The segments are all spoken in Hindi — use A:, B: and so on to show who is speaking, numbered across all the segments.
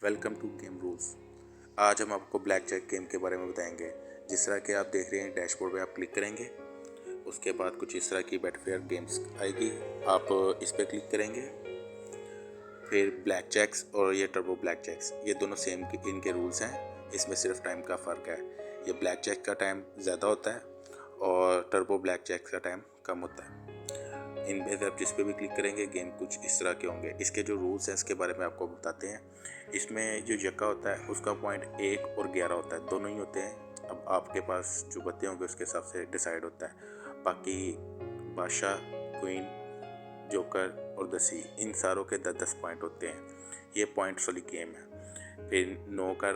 A: Welcome to game rules. आज हम आपको ब्लैक जैक गेम के बारे में बताएंगे। जिस तरह के आप देख रहे हैं डैशबोर्ड पे आप क्लिक करेंगे, उसके बाद कुछ इस तरह की बेटफेयर गेम्स आएगी। आप इस पर क्लिक करेंगे, फिर ब्लैक जैक्स और ये टर्बो ब्लैक जैक्स, ये दोनों सेम इनके रूल्स हैं। इसमें सिर्फ टाइम का फ़र्क है। ये ब्लैक जैक का टाइम ज़्यादा होता है और टर्बो ब्लैक जैक्स का टाइम कम होता है। इनमें से आप जिस पे भी क्लिक करेंगे गेम कुछ इस तरह के होंगे। इसके जो रूल्स हैं इसके बारे में आपको बताते हैं। इसमें जो यक्का होता है उसका पॉइंट 1 और 11 होता है, दोनों ही होते हैं। अब आपके पास जो पत्ते होंगे उसके हिसाब से डिसाइड होता है। बाकी बादशाह, क्वीन, जोकर और दसी, इन सारों के 10-10 पॉइंट होते हैं। ये पॉइंट्स वाली गेम है। फिर 9 का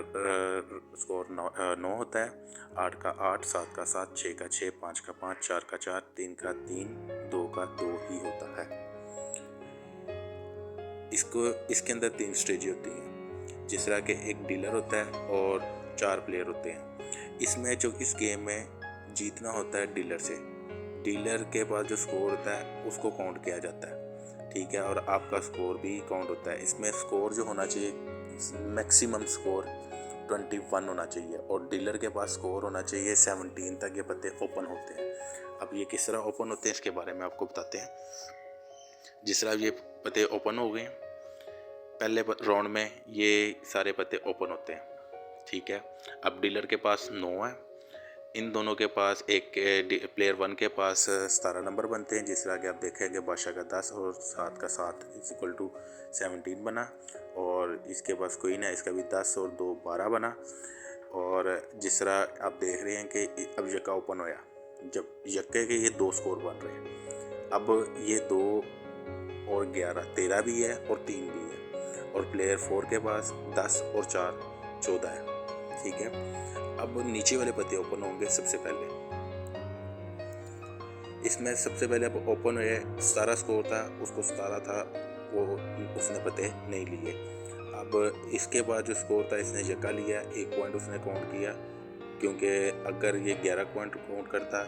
A: स्कोर 9 होता है, 8 का 8, 7 का 7, 6 का 6, 5 का 5, 4 का 4, 3 का 3, 2 का 2 ही होता है। इसके अंदर 3 स्टेज होती हैं। जिस तरह के एक डीलर होता है और 4 प्लेयर होते हैं। इसमें जो इस गेम में जीतना होता है डीलर से। डीलर के पास जो स्कोर होता है उसको काउंट किया जाता है, ठीक है, और आपका स्कोर भी काउंट होता है। इसमें स्कोर जो होना चाहिए, मैक्सिमम स्कोर 21 होना चाहिए और डीलर के पास स्कोर होना चाहिए 17 तक ये पत्ते ओपन होते हैं। अब ये किस तरह ओपन होते हैं इसके बारे में आपको बताते हैं। जिस तरह ये पत्ते ओपन हो गए, पहले राउंड में ये सारे पत्ते ओपन होते हैं, ठीक है। अब डीलर के पास 9 है, इन दोनों के पास एक प्लेयर 1 के पास 17 नंबर बनते हैं। जिस तरह के आप देखेंगे बादशाह का 10 और 7 का 7 इक्वल टू 17 बना। और इसके पास क्वीन है, इसका भी 10 और 2 12 बना। और जिस तरह आप देख रहे हैं कि अब यक्का ओपन होया, जब यक्के के ये 2 स्कोर बन रहे हैं। अब ये 2 और 11 13 भी है और 3 भी है। और प्लेयर 4 के पास 10 और 4 14 है, ठीक है। अब नीचे वाले पत्ते ओपन होंगे सबसे पहले। इसमें सबसे पहले अब ओपन हुए, 17 स्कोर था, उसको 17 था, वो उसने पत्ते नहीं लिए। अब इसके बाद जो स्कोर था इसने यक्का लिया, 1 पॉइंट उसने काउंट किया, क्योंकि अगर ये 11 पॉइंट काउंट करता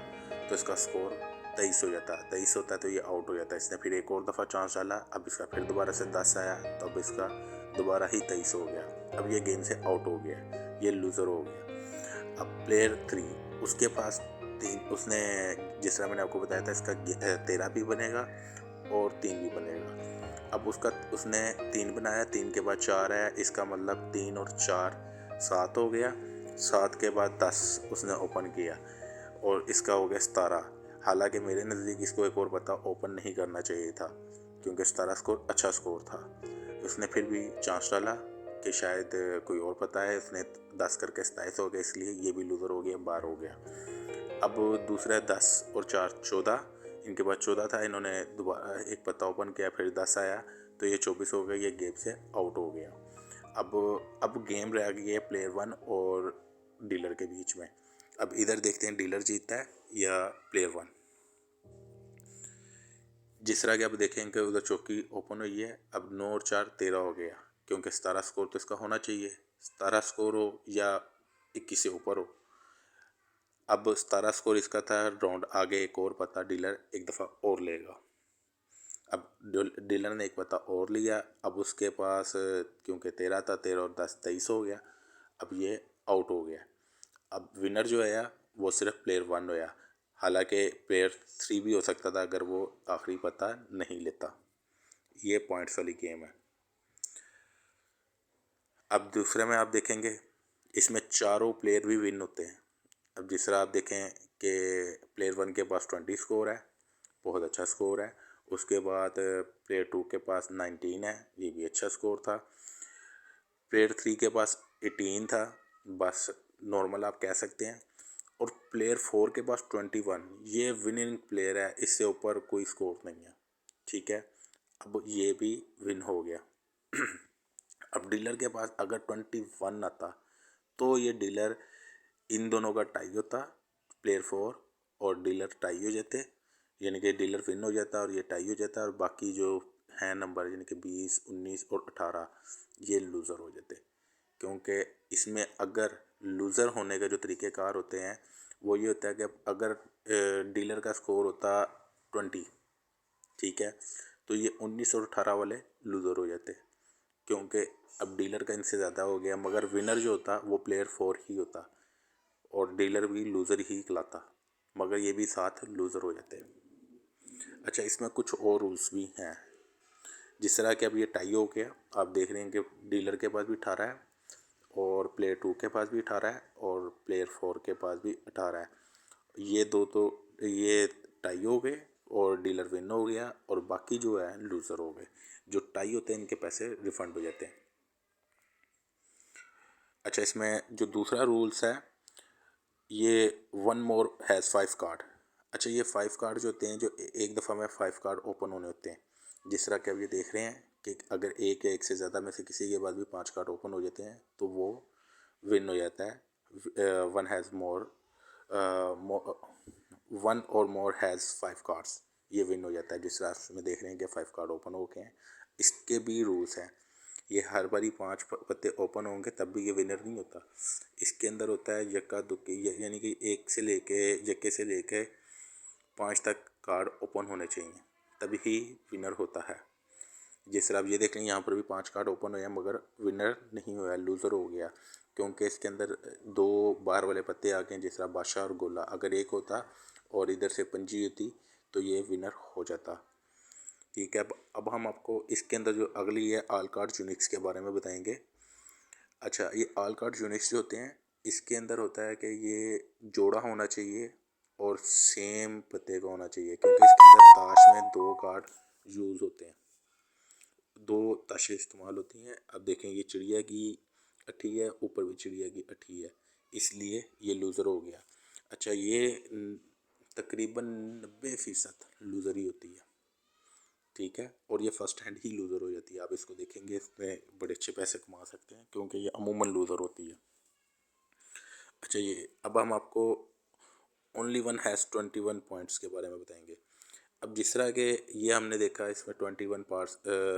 A: तो इसका स्कोर 23 हो जाता। 23 होता तो ये आउट हो जाता। इसने फिर एक और दफ़ा चांस डाला, अब इसका फिर दोबारा से 10 आया, तो अब इसका दोबारा ही 23 हो गया। अब ये गेम से आउट हो गया, ये लूज़र हो गया। अब प्लेयर 3, उसके पास 3, उसने जिस तरह मैंने आपको बताया था इसका 13 भी बनेगा और 3 भी बनेगा। अब उसने 3 बनाया, 3 के बाद 4 आया, इसका मतलब 3 और 4 7 हो गया। 7 के बाद 10 उसने ओपन किया और इसका हो गया 17। हालांकि मेरे नज़दीक इसको एक और पत्ता ओपन नहीं करना चाहिए था, क्योंकि 17 स्कोर अच्छा स्कोर था। उसने फिर भी चांस डाला कि शायद कोई और पता है, उसने 10 करके 27 हो गया, इसलिए ये भी लूज़र हो गया, 12 हो गया। अब दूसरा 10 और 4 14, इनके पास 14 था, इन्होंने दोबारा एक पत्ता ओपन किया, फिर 10 आया, तो ये 24 हो गया, ये गेम से आउट हो गया। अब गेम रह गई है प्लेयर 1 और डीलर के बीच में। अब इधर देखते हैं डीलर जीतता है या प्लेयर 1। जिस तरह कि आप देखेंगे उधर चौकी ओपन हुई है। अब 9 और 4 13 हो गया, क्योंकि 17 स्कोर तो इसका होना चाहिए। 17 स्कोर हो या 21 से ऊपर हो। अब 17 स्कोर इसका था, राउंड आगे एक और पत्ता डीलर एक दफ़ा और लेगा। अब डीलर ने एक पत्ता और लिया, अब उसके पास क्योंकि 13 था, 13 और 10 23 हो गया। अब ये आउट हो गया। अब विनर जो है वो सिर्फ प्लेयर 1 होया, हालांकि प्लेयर 3 भी हो सकता था अगर वो आखिरी पत्ता नहीं लेता। ये पॉइंट्स वाली गेम है। अब दूसरे में आप देखेंगे इसमें चारों प्लेयर भी विन होते हैं। अब जिस तरह आप देखें कि प्लेयर 1 के पास 20 स्कोर है, बहुत अच्छा स्कोर है। उसके बाद प्लेयर 2 के पास 19 है, ये भी अच्छा स्कोर था। प्लेयर 3 के पास 18 था, बस नॉर्मल आप कह सकते हैं। और प्लेयर 4 के पास 21, ये विनिंग प्लेयर है, इससे ऊपर कोई स्कोर नहीं है, ठीक है। अब ये भी विन हो गया। अब डीलर के पास अगर 21 आता तो ये डीलर, इन दोनों का टाई होता, प्लेयर 4 और डीलर टाई हो जाते, यानी कि डीलर विन हो जाता और ये टाई हो जाता, और बाकी जो हैं नंबर यानी कि 20, 19 और 18 ये लूज़र हो जाते। क्योंकि इसमें अगर लूज़र होने के जो तरीक़ेकार होते हैं वो ये होता है कि अगर डीलर का स्कोर होता 20, ठीक है, तो ये 19 और 18 वाले लूज़र हो जाते। क्योंकि अब डीलर का इनसे ज़्यादा हो गया, मगर विनर जो होता वो प्लेयर 4 ही होता और डीलर भी लूज़र ही कहलाता, मगर ये भी साथ लूज़र हो जाते हैं। अच्छा, इसमें कुछ और रूल्स भी हैं। जिस तरह कि अब ये टाई हो गया, आप देख रहे हैं कि डीलर के पास भी 18 है और प्लेयर 2 के पास भी 18 है और प्लेयर 4 के पास भी 18 है। ये दो तो ये टाई हो गए और डीलर विन हो गया और बाकी जो है लूज़र हो गए। जो टाई होते हैं इनके पैसे रिफंड हो जाते हैं। अच्छा, इसमें जो दूसरा रूल्स है, ये वन मोर हैज़ 5 कार्ड। अच्छा, ये 5 कार्ड जो होते हैं, जो एक दफ़ा में 5 कार्ड ओपन होने होते हैं। जिस तरह के अब ये देख रहे हैं कि अगर एक या एक से ज़्यादा में से किसी के पास भी 5 कार्ड ओपन हो जाते हैं तो वो विन हो जाता है। वन हैज़ मोर वन और मोर हैज़ 5 कार्ड्स, ये विन हो जाता है। जिस तरह में देख रहे हैं कि 5 कार्ड ओपन हो गए हैं। इसके भी रूल्स हैं। ये हर बारी 5 पत्ते ओपन होंगे तब भी ये विनर नहीं होता। इसके अंदर होता है यक्का दुक्की, यानी कि एक से लेके यक्के से लेके 5 तक कार्ड ओपन होने चाहिए तभी ही विनर होता है। जिस तरह आप ये देख लें, यहाँ पर भी 5 कार्ड ओपन हुए हैं मगर विनर नहीं हुआ, लूज़र हो गया, क्योंकि इसके अंदर 2 बार वाले पत्ते आ गए। जिस तरह बादशाह और गोला, अगर एक होता और इधर से पंजी होती तो ये विनर हो जाता। ठीक है, अब हम आपको इसके अंदर जो अगली है ऑल कार्ड यूनिक्स के बारे में बताएंगे। अच्छा, ये ऑल कार्ड यूनिक्स जो होते हैं, इसके अंदर होता है कि ये जोड़ा होना चाहिए और सेम पत्ते का होना चाहिए, क्योंकि इसके अंदर ताश में 2 कार्ड यूज़ होते हैं, 2 ताशें इस्तेमाल होती हैं। अब देखें, ये चिड़िया की अट्ठी है, ऊपर भी चिड़िया की अट्ठी है, इसलिए ये लूज़र हो गया। अच्छा, ये तकरीबन 90% लूज़र ही होती है। ठीक है, और ये फर्स्ट हैंड ही लूज़र हो जाती है। आप इसको देखेंगे, इसमें बड़े अच्छे पैसे कमा सकते हैं क्योंकि ये अमूमन लूज़र होती है। अच्छा, ये अब हम आपको ओनली वन हैज़ 21 पॉइंट्स के बारे में बताएंगे। अब जिस तरह के ये हमने देखा, इसमें 21 पार्ट्स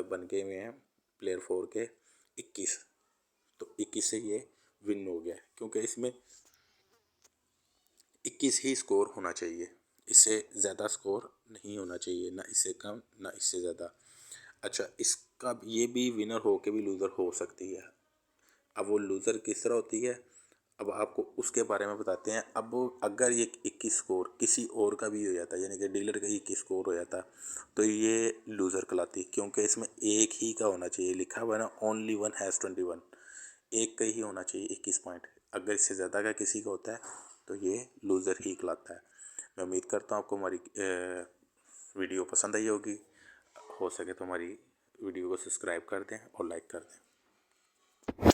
A: बन गए हुए हैं प्लेयर 4 के 21, तो 21 से ये विन हो गया क्योंकि इसमें 21 ही स्कोर होना चाहिए, इससे ज़्यादा स्कोर नहीं होना चाहिए, ना इससे कम ना इससे ज़्यादा। अच्छा, इसका ये भी विनर हो के भी लूज़र हो सकती है। अब वो लूज़र किस तरह होती है, अब आपको उसके बारे में बताते हैं। अब अगर ये 21 स्कोर किसी और का भी हो जाता, यानी कि डीलर का 21 स्कोर हो जाता, तो ये लूज़र कहलाती, क्योंकि इसमें एक ही का होना चाहिए। लिखा हुआ है ना, ओनली वन हैज़ 21, एक का ही होना चाहिए 21 पॉइंट। अगर इससे ज़्यादा का किसी का होता है तो ये लूज़र ही कहलाता है। मैं उम्मीद करता हूँ आपको हमारी वीडियो पसंद आई होगी। हो सके तो हमारी वीडियो को सब्सक्राइब कर दें और लाइक कर दें।